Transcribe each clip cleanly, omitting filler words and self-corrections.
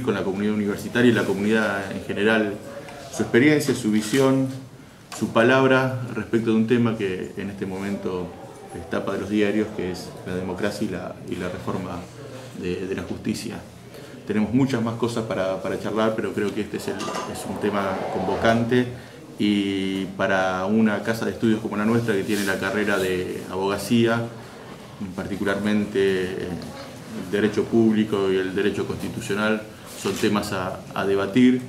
con la comunidad universitaria y la comunidad en general su experiencia, su visión, su palabra respecto de un tema que en este momento es tapa de los diarios, que es la democracia y la reforma de la justicia. Tenemos muchas más cosas para charlar, pero creo que este es un tema convocante, y para una casa de estudios como la nuestra, que tiene la carrera de abogacía, particularmente el derecho público y el derecho constitucional, son temas a debatir,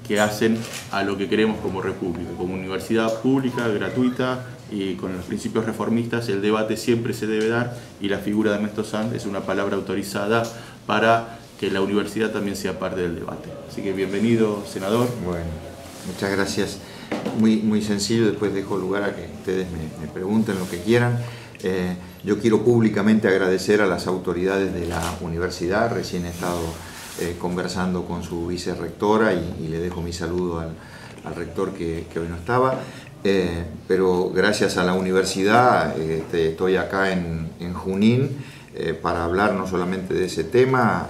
que hacen a lo que queremos como república, como universidad pública, gratuita y con los principios reformistas. El debate siempre se debe dar, y la figura de Ernesto Sanz es una palabra autorizada para que la universidad también sea parte del debate. Así que bienvenido, senador. Bueno, muchas gracias. Muy sencillo, después dejo lugar a que ustedes me pregunten lo que quieran. Yo quiero públicamente agradecer a las autoridades de la universidad. Recién he estado conversando con su vicerrectora y le dejo mi saludo al rector que hoy no estaba. Pero gracias a la universidad estoy acá en Junín para hablar no solamente de ese tema,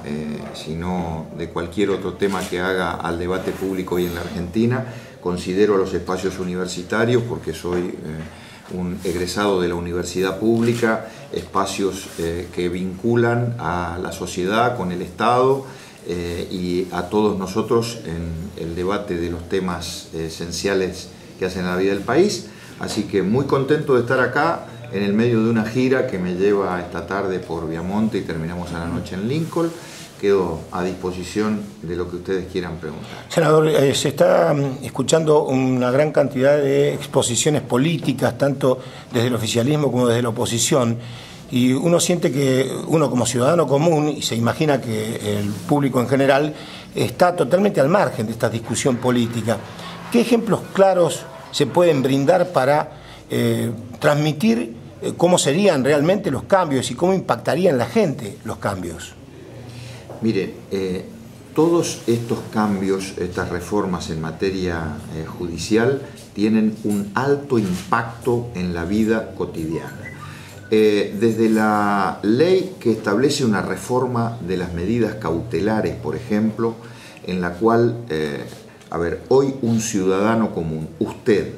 sino de cualquier otro tema que haga al debate público hoy en la Argentina. Considero los espacios universitarios, porque soy un egresado de la universidad pública, espacios que vinculan a la sociedad con el Estado y a todos nosotros en el debate de los temas esenciales que hacen la vida del país. Así que muy contento de estar acá en el medio de una gira que me lleva esta tarde por Viamonte y terminamos a la noche en Lincoln. Quedo a disposición de lo que ustedes quieran preguntar. Senador, se está escuchando una gran cantidad de exposiciones políticas, tanto desde el oficialismo como desde la oposición, y uno siente que uno como ciudadano común, y se imagina que el público en general, está totalmente al margen de esta discusión política. ¿Qué ejemplos claros se pueden brindar para transmitir cómo serían realmente los cambios y cómo impactarían en la gente los cambios? Mire, todos estos cambios, estas reformas en materia judicial, tienen un alto impacto en la vida cotidiana. Desde la ley que establece una reforma de las medidas cautelares, por ejemplo, en la cual, hoy un ciudadano común, usted,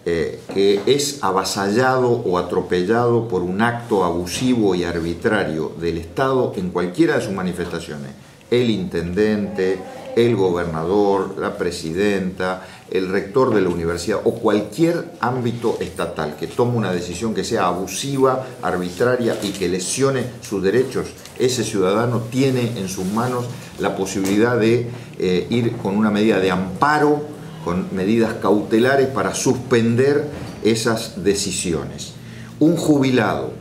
que es avasallado o atropellado por un acto abusivo y arbitrario del Estado en cualquiera de sus manifestaciones, el intendente, el gobernador, la presidenta, el rector de la universidad o cualquier ámbito estatal que tome una decisión que sea abusiva, arbitraria y que lesione sus derechos, ese ciudadano tiene en sus manos la posibilidad de ir con una medida de amparo, con medidas cautelares para suspender esas decisiones. Un jubilado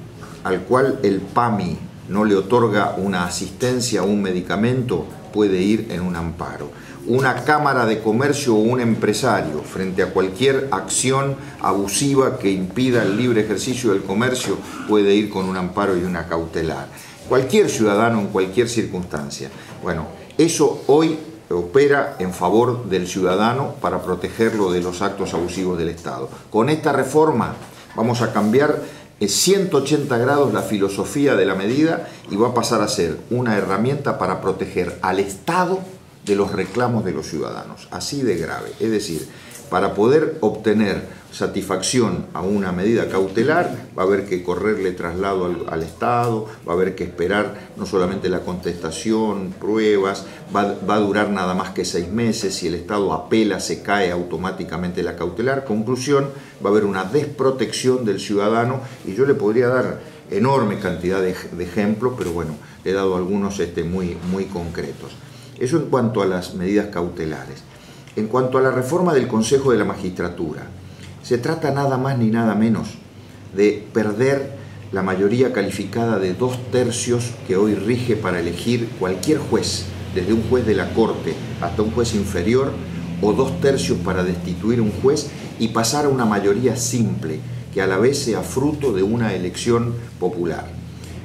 al cual el PAMI no le otorga una asistencia o un medicamento puede ir en un amparo. Una cámara de comercio o un empresario frente a cualquier acción abusiva que impida el libre ejercicio del comercio puede ir con un amparo y una cautelar. Cualquier ciudadano en cualquier circunstancia. Bueno, eso hoy opera en favor del ciudadano para protegerlo de los actos abusivos del Estado. Con esta reforma vamos a cambiar 180 grados la filosofía de la medida y va a pasar a ser una herramienta para proteger al Estado de los reclamos de los ciudadanos, así de grave. Es decir, para poder obtener satisfacción a una medida cautelar va a haber que correrle traslado al Estado, va a haber que esperar no solamente la contestación, pruebas, va a durar nada más que 6 meses, si el Estado apela se cae automáticamente la cautelar. Conclusión, va a haber una desprotección del ciudadano, y yo le podría dar enorme cantidad de ejemplos, pero bueno, he dado algunos muy concretos. Eso en cuanto a las medidas cautelares. En cuanto a la reforma del Consejo de la Magistratura, se trata nada más ni nada menos de perder la mayoría calificada de 2/3 que hoy rige para elegir cualquier juez, desde un juez de la Corte hasta un juez inferior, o 2/3 para destituir un juez, y pasar a una mayoría simple, que a la vez sea fruto de una elección popular.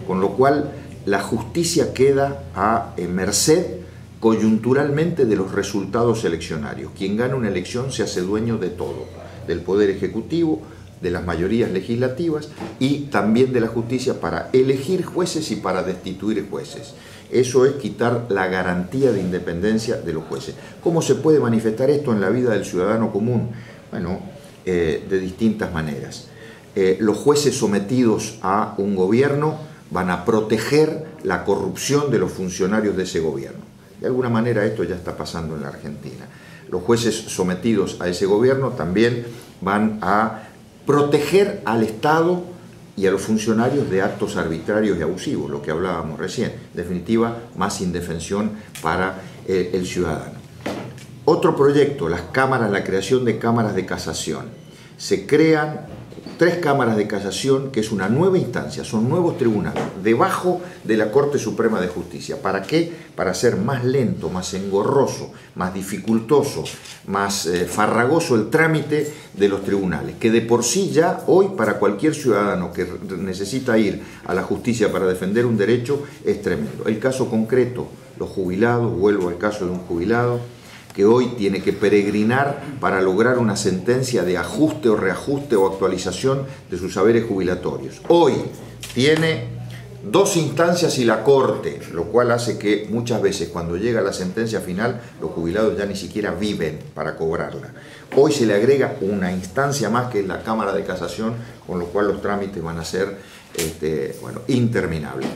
Con lo cual, la justicia queda a merced coyunturalmente de los resultados eleccionarios. Quien gana una elección se hace dueño de todo, del Poder Ejecutivo, de las mayorías legislativas y también de la justicia para elegir jueces y para destituir jueces. Eso es quitar la garantía de independencia de los jueces. ¿Cómo se puede manifestar esto en la vida del ciudadano común? Bueno, de distintas maneras. Los jueces sometidos a un gobierno van a proteger la corrupción de los funcionarios de ese gobierno. De alguna manera esto ya está pasando en la Argentina. Los jueces sometidos a ese gobierno también van a proteger al Estado y a los funcionarios de actos arbitrarios y abusivos, lo que hablábamos recién. En definitiva, más indefensión para el ciudadano. Otro proyecto, las cámaras, la creación de cámaras de casación. Se crean 3 cámaras de casación, que es una nueva instancia, son nuevos tribunales, debajo de la Corte Suprema de Justicia. ¿Para qué? Para hacer más lento, más engorroso, más dificultoso, más farragoso el trámite de los tribunales, que de por sí ya hoy para cualquier ciudadano que necesita ir a la justicia para defender un derecho es tremendo. El caso concreto, los jubilados, vuelvo al caso de un jubilado, que hoy tiene que peregrinar para lograr una sentencia de ajuste o reajuste o actualización de sus saberes jubilatorios. Hoy tiene 2 instancias y la Corte, lo cual hace que muchas veces cuando llega la sentencia final los jubilados ya ni siquiera viven para cobrarla. Hoy se le agrega una instancia más que es la Cámara de Casación, con lo cual los trámites van a ser interminables.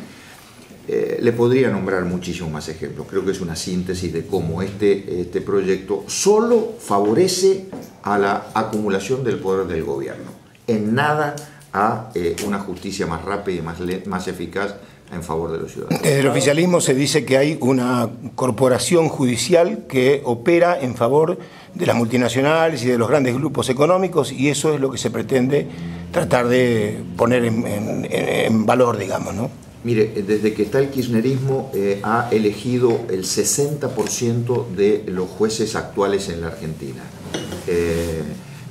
Le podría nombrar muchísimos más ejemplos. Creo que es una síntesis de cómo este proyecto solo favorece a la acumulación del poder del gobierno, en nada a una justicia más rápida y más eficaz en favor de los ciudadanos. Desde el oficialismo se dice que hay una corporación judicial que opera en favor de las multinacionales y de los grandes grupos económicos, y eso es lo que se pretende tratar de poner en valor, digamos, ¿no? Mire, desde que está el kirchnerismo ha elegido el 60% de los jueces actuales en la Argentina.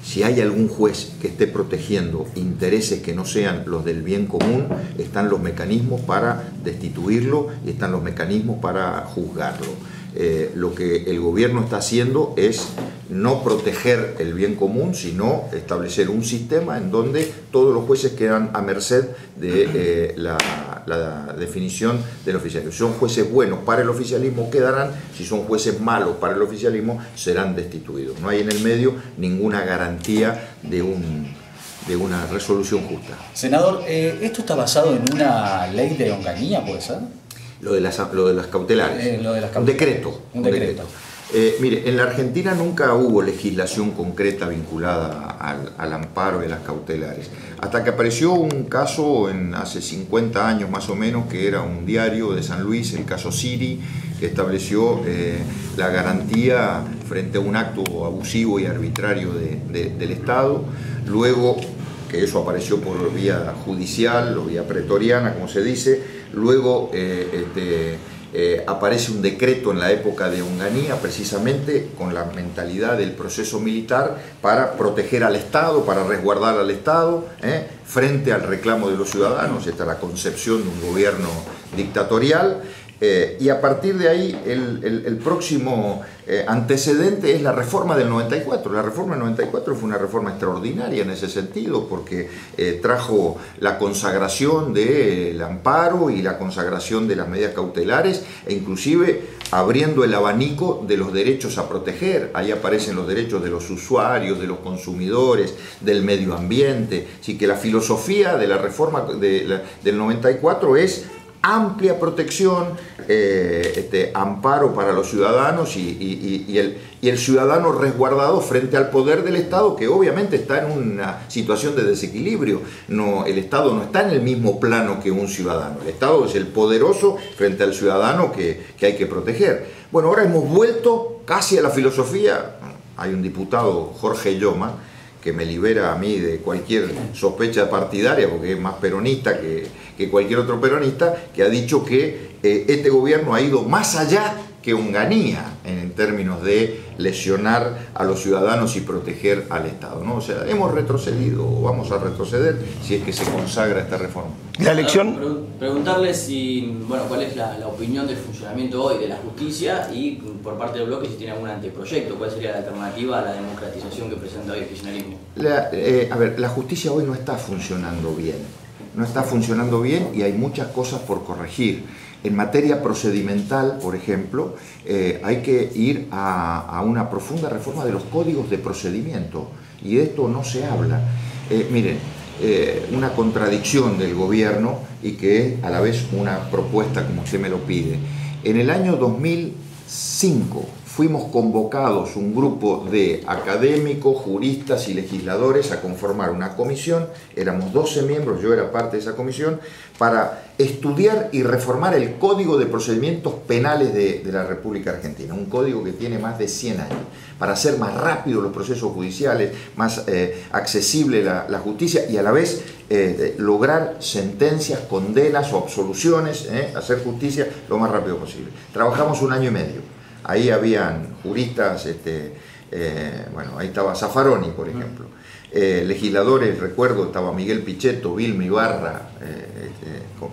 Si hay algún juez que esté protegiendo intereses que no sean los del bien común, están los mecanismos para destituirlo y están los mecanismos para juzgarlo. Lo que el gobierno está haciendo es no proteger el bien común, sino establecer un sistema en donde todos los jueces quedan a merced de la definición del oficialismo. Si son jueces buenos para el oficialismo, quedarán; si son jueces malos para el oficialismo, serán destituidos. No hay en el medio ninguna garantía de una resolución justa. Senador, ¿esto está basado en una ley de Onganía, puede ser? Lo de las cautelares. Un decreto. Mire, en la Argentina nunca hubo legislación concreta vinculada al amparo y a las cautelares. Hasta que apareció un caso hace 50 años más o menos, que era un diario de San Luis, el caso Siri, que estableció la garantía frente a un acto abusivo y arbitrario del Estado. Luego, que eso apareció por vía judicial o vía pretoriana, como se dice. Luego aparece un decreto en la época de Onganía, precisamente con la mentalidad del proceso militar, para proteger al Estado, para resguardar al Estado frente al reclamo de los ciudadanos. Esta es la concepción de un gobierno dictatorial. Y a partir de ahí el próximo antecedente es la reforma del 94. La reforma del 94 fue una reforma extraordinaria en ese sentido, porque trajo la consagración del amparo y la consagración de las medidas cautelares, e inclusive abriendo el abanico de los derechos a proteger. Ahí aparecen los derechos de los usuarios, de los consumidores, del medio ambiente. Así que la filosofía de la reforma del 94 es amplia protección, amparo para los ciudadanos y el ciudadano resguardado frente al poder del Estado, que obviamente está en una situación de desequilibrio. El Estado no está en el mismo plano que un ciudadano. El Estado es el poderoso frente al ciudadano que hay que proteger. Bueno, ahora hemos vuelto casi a la filosofía. Hay un diputado, Jorge Lloma, que me libera a mí de cualquier sospecha partidaria, porque es más peronista que cualquier otro peronista, que ha dicho que este gobierno ha ido más allá que Onganía en términos de lesionar a los ciudadanos y proteger al Estado, ¿no? O sea, hemos retrocedido o vamos a retroceder si es que se consagra esta reforma. La elección... Preguntarle cuál es la opinión del funcionamiento hoy de la justicia, y por parte del bloque si tiene algún anteproyecto, cuál sería la alternativa a la democratización que presenta hoy el kirchnerismo. La justicia hoy no está funcionando bien. No está funcionando bien y hay muchas cosas por corregir. En materia procedimental, por ejemplo, hay que ir a una profunda reforma de los códigos de procedimiento, y de esto no se habla. Miren, una contradicción del gobierno y que es a la vez una propuesta como usted me lo pide. En el año 2005 fuimos convocados un grupo de académicos, juristas y legisladores a conformar una comisión, éramos 12 miembros, yo era parte de esa comisión, para estudiar y reformar el Código de Procedimientos Penales de la República Argentina, un código que tiene más de 100 años, para hacer más rápido los procesos judiciales, más accesible la justicia y a la vez lograr sentencias, condenas o absoluciones, hacer justicia lo más rápido posible. Trabajamos un año y medio. Ahí habían juristas, bueno, ahí estaba Zaffaroni, por ejemplo. Legisladores, recuerdo, estaba Miguel Pichetto, Vilma Ibarra,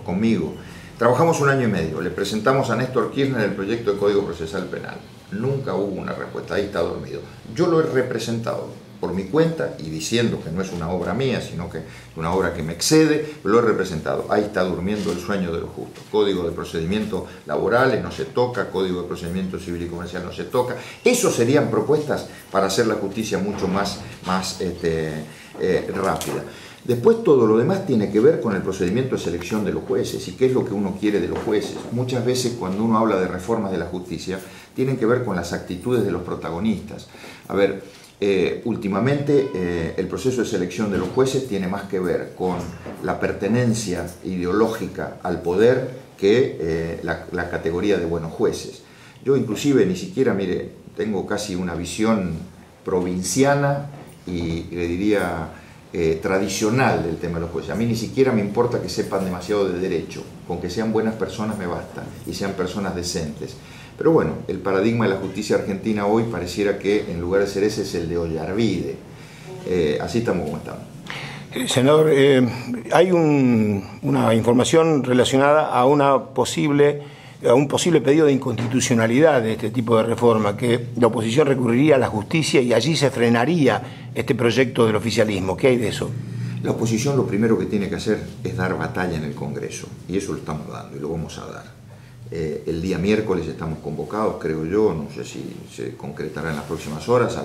conmigo. Trabajamos un año y medio, le presentamos a Néstor Kirchner el proyecto de Código Procesal Penal. Nunca hubo una respuesta, ahí está dormido. Yo lo he representado por mi cuenta y diciendo que no es una obra mía, sino que es una obra que me excede, lo he representado. Ahí está durmiendo el sueño de los justos. Código de procedimientos laborales no se toca, Código de procedimiento civil y comercial no se toca. Eso serían propuestas para hacer la justicia mucho más rápida. Después todo lo demás tiene que ver con el procedimiento de selección de los jueces y qué es lo que uno quiere de los jueces. Muchas veces cuando uno habla de reformas de la justicia, tienen que ver con las actitudes de los protagonistas. A ver, últimamente el proceso de selección de los jueces tiene más que ver con la pertenencia ideológica al poder que la categoría de buenos jueces. Yo inclusive ni siquiera, mire, tengo casi una visión provinciana y le diría tradicional del tema de los jueces. A mí ni siquiera me importa que sepan demasiado de derecho, con que sean buenas personas me basta y sean personas decentes. Pero bueno, el paradigma de la justicia argentina hoy pareciera que en lugar de ser ese es el de Ollarvide. Así estamos como estamos. Senador, hay una información relacionada a un posible pedido de inconstitucionalidad de este tipo de reforma, que la oposición recurriría a la justicia y allí se frenaría este proyecto del oficialismo. ¿Qué hay de eso? La oposición lo primero que tiene que hacer es dar batalla en el Congreso, y eso lo estamos dando y lo vamos a dar. El día miércoles estamos convocados, creo yo, no sé si se concretará en las próximas horas,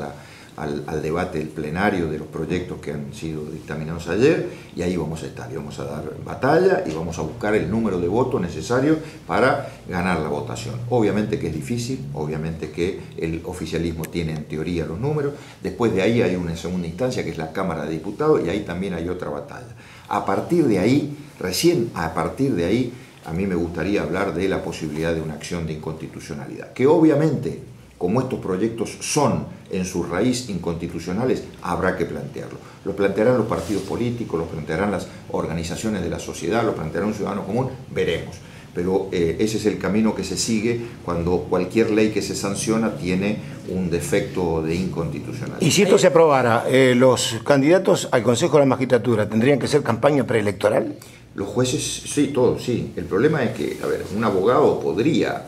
al debate del plenario de los proyectos que han sido dictaminados ayer, y ahí vamos a estar, y vamos a dar batalla y vamos a buscar el número de votos necesario para ganar la votación. Obviamente que es difícil, obviamente que el oficialismo tiene en teoría los números, después de ahí hay una segunda instancia que es la Cámara de Diputados y ahí también hay otra batalla. A partir de ahí, recién a partir de ahí, a mí me gustaría hablar de la posibilidad de una acción de inconstitucionalidad, que obviamente, como estos proyectos son en su raíz inconstitucionales, habrá que plantearlo. Lo plantearán los partidos políticos, lo plantearán las organizaciones de la sociedad, lo planteará un ciudadano común, veremos. Pero ese es el camino que se sigue cuando cualquier ley que se sanciona tiene un defecto de inconstitucionalidad. Y si esto se aprobara, ¿los candidatos al Consejo de la Magistratura tendrían que hacer campaña preelectoral? Los jueces, sí, todos, sí. El problema es que, a ver, un abogado podría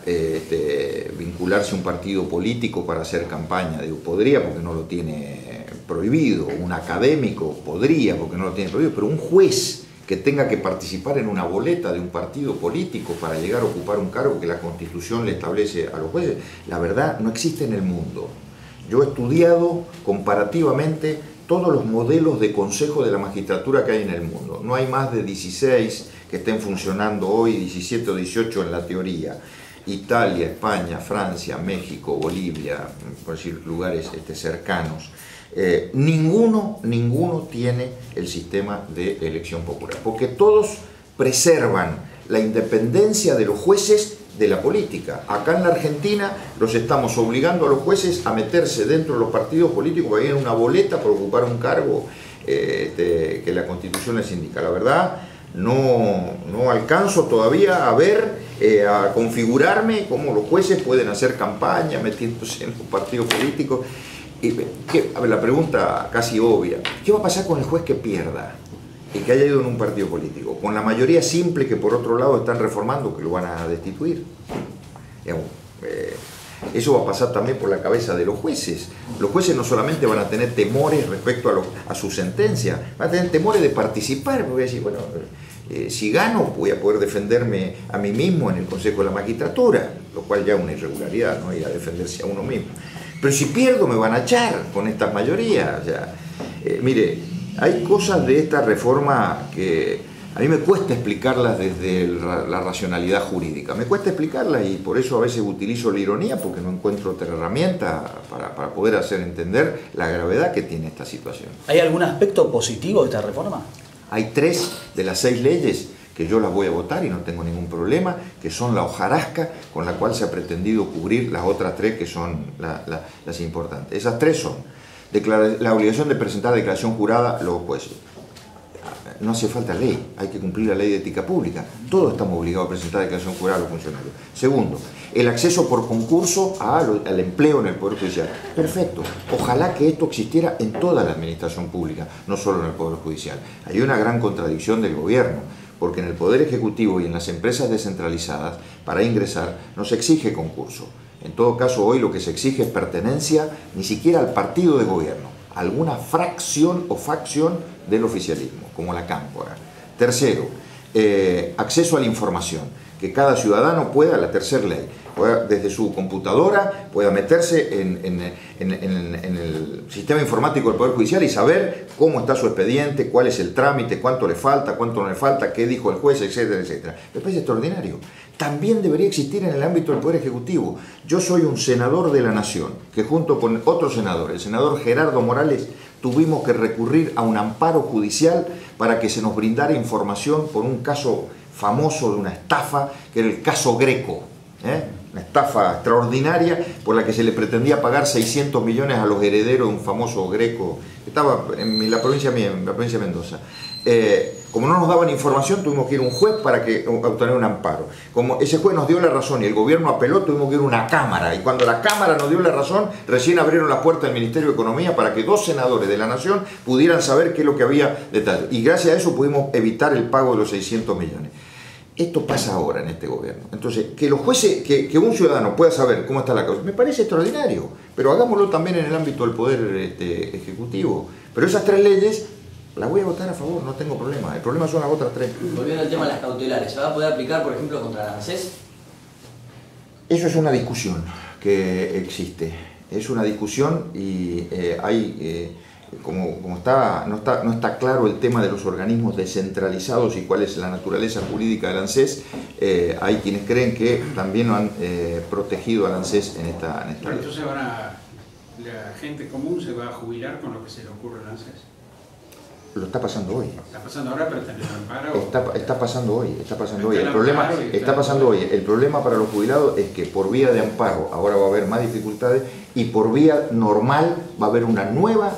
vincularse a un partido político para hacer campaña. Digo, podría porque no lo tiene prohibido. Un académico podría porque no lo tiene prohibido. Pero un juez que tenga que participar en una boleta de un partido político para llegar a ocupar un cargo que la Constitución le establece a los jueces, la verdad no existe en el mundo. Yo he estudiado comparativamente todos los modelos de consejo de la magistratura que hay en el mundo. No hay más de 16 que estén funcionando hoy, 17 o 18 en la teoría. Italia, España, Francia, México, Bolivia, por decir lugares cercanos. Ninguno tiene el sistema de elección popular, porque todos preservan la independencia de los jueces de la política. Acá en la Argentina los estamos obligando a los jueces a meterse dentro de los partidos políticos para ir en una boleta para ocupar un cargo que la Constitución les indica. La verdad, no alcanzo todavía a ver, a configurarme cómo los jueces pueden hacer campaña metiéndose en los partidos políticos. A ver, la pregunta casi obvia, ¿qué va a pasar con el juez que pierda y que haya ido en un partido político? Con la mayoría simple que por otro lado están reformando, que lo van a destituir. Eso va a pasar también por la cabeza de los jueces. Los jueces no solamente van a tener temores respecto a su sentencia, van a tener temores de participar, porque decir, bueno, Si gano, voy a poder defenderme a mí mismo en el Consejo de la Magistratura, lo cual ya es una irregularidad, ¿no? Ir a defenderse a uno mismo. Pero si pierdo, me van a echar con estas mayorías. O sea, mire, hay cosas de esta reforma que a mí me cuesta explicarlas desde la racionalidad jurídica. Me cuesta explicarlas y por eso a veces utilizo la ironía, porque no encuentro otra herramienta para poder hacer entender la gravedad que tiene esta situación. ¿Hay algún aspecto positivo de esta reforma? Hay 3 de las 6 leyes que yo las voy a votar y no tengo ningún problema, que son la hojarasca con la cual se ha pretendido cubrir las otras 3 que son las importantes. Esas 3 son la obligación de presentar declaración jurada a los jueces. No hace falta ley, hay que cumplir la ley de ética pública. Todos estamos obligados a presentar declaración jurada a los funcionarios. Segundo, el acceso por concurso al empleo en el Poder Judicial. Perfecto. Ojalá que esto existiera en toda la administración pública, no solo en el Poder Judicial. Hay una gran contradicción del gobierno, porque en el Poder Ejecutivo y en las empresas descentralizadas, para ingresar, no se exige concurso. En todo caso, hoy lo que se exige es pertenencia ni siquiera al partido de gobierno, a alguna fracción o facción del oficialismo, como la Cámpora. Tercero, acceso a la información, que cada ciudadano pueda, la tercera ley, pueda, desde su computadora, pueda meterse en el sistema informático del Poder Judicial y saber cómo está su expediente, cuál es el trámite, cuánto le falta, cuánto no le falta, qué dijo el juez, etcétera, etcétera. Me parece extraordinario. También debería existir en el ámbito del Poder Ejecutivo. Yo soy un senador de la Nación, que junto con otro senador, el senador Gerardo Morales, tuvimos que recurrir a un amparo judicial para que se nos brindara información por un caso famoso de una estafa, que era el caso Greco. Una estafa extraordinaria por la que se le pretendía pagar 600 millones a los herederos de un famoso Greco que estaba en la provincia de Mendoza. Como no nos daban información, tuvimos que ir a un juez para obtener un amparo. Como ese juez nos dio la razón y el gobierno apeló, tuvimos que ir a una cámara. Y cuando la cámara nos dio la razón, recién abrieron las puertas del Ministerio de Economía para que 2 senadores de la Nación pudieran saber qué es lo que había detrás. Y gracias a eso pudimos evitar el pago de los 600 millones. Esto pasa ahora en este gobierno. Entonces, que los jueces, que un ciudadano pueda saber cómo está la causa, me parece extraordinario. Pero hagámoslo también en el ámbito del Poder Ejecutivo. Pero esas 3 leyes las voy a votar a favor, no tengo problema. El problema son las otras 3. Volviendo al tema de las cautelares, ¿se va a poder aplicar, por ejemplo, contra el ANSES? Eso es una discusión que existe. Es una discusión y hay... Como no está claro el tema de los organismos descentralizados y cuál es la naturaleza jurídica del ANSES, hay quienes creen que también no han protegido al ANSES en esta ley. Entonces la gente común se va a jubilar con lo que se le ocurre al ANSES. Lo está pasando hoy. Está pasando ahora, pero está en el amparo. Está pasando hoy. El problema para los jubilados es que por vía de amparo ahora va a haber más dificultades y por vía normal va a haber una nueva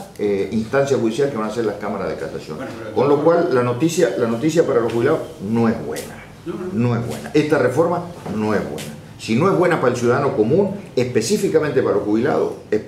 instancia judicial que van a ser las cámaras de casación. Bueno, con lo cual la noticia para los jubilados no es buena. No es buena. Esta reforma no es buena. Si no es buena para el ciudadano común, específicamente para los jubilados, es peor.